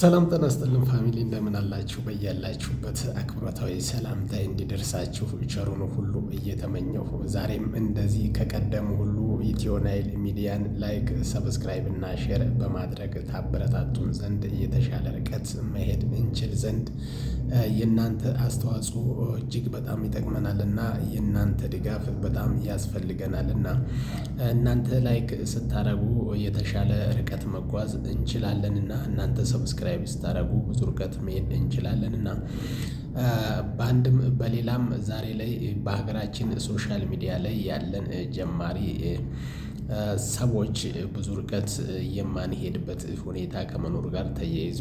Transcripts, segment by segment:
ሰላም ጤና ይስጥልን ፋሚሊ እንደምን አላችሁ? በያላችሁበት አክብሮታዊ ሰላምታዬ እንዲደርሳችሁ ቸሩን ሁሉ እየተመኘሁ ዛሬም እንደዚህ ከቀደሙ ሁሉ ኢትዮ ናይል ሚዲያን ላይክ፣ ሰብስክራይብ እና ሼር በማድረግ ታበረታቱን ዘንድ የተሻለ ርቀት መሄድ እንችል ዘንድ የእናንተ አስተዋጽኦ እጅግ በጣም ይጠቅመናልና የእናንተ ድጋፍ በጣም ያስፈልገናልና እናንተ ላይክ ስታረጉ የተሻለ ርቀት መጓዝ እንችላለንና እናንተ ሰብስክራይብ ስታረጉ ብዙ ርቀት መሄድ እንችላለንና በአንድም በሌላም ዛሬ ላይ በሀገራችን ሶሻል ሚዲያ ላይ ያለን ጀማሪ ሰዎች ብዙ ርቀት የማንሄድበት ሁኔታ ከመኖር ጋር ተያይዞ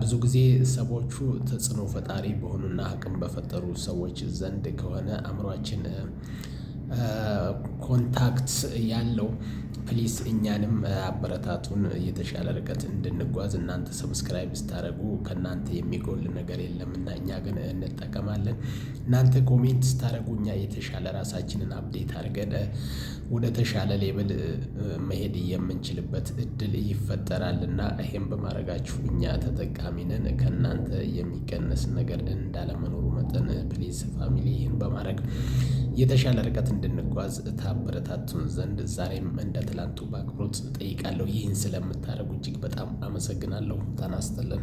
ብዙ ጊዜ ሰዎቹ ተጽዕኖ ፈጣሪ በሆኑና አቅም በፈጠሩ ሰዎች ዘንድ ከሆነ አእምሯችን ኮንታክት ያለው ፕሊስ እኛንም አበረታቱን የተሻለ ርቀት እንድንጓዝ እናንተ ሰብስክራይብ ስታደርጉ ከእናንተ የሚጎል ነገር የለምና እኛ ግን እንጠቀማለን። እናንተ ኮሜንት ስታደርጉ እኛ የተሻለ ራሳችንን አፕዴት አድርገን ወደ ተሻለ ሌብል መሄድ የምንችልበት እድል ይፈጠራልና ይሄን በማድረጋችሁ እኛ ተጠቃሚ ነን። ከእናንተ የሚቀነስ ነገር እንዳለመኖሩ መጠን ፕሊዝ ፋሚሊ ይህን በማድረግ የተሻለ ርቀት እንድንጓዝ ታበረታቱን ዘንድ ዛሬም እንደ ትላንቱ በአክብሮት ጠይቃለሁ። ይህን ስለምታደርጉ እጅግ በጣም አመሰግናለሁ። ጤና ይስጥልን።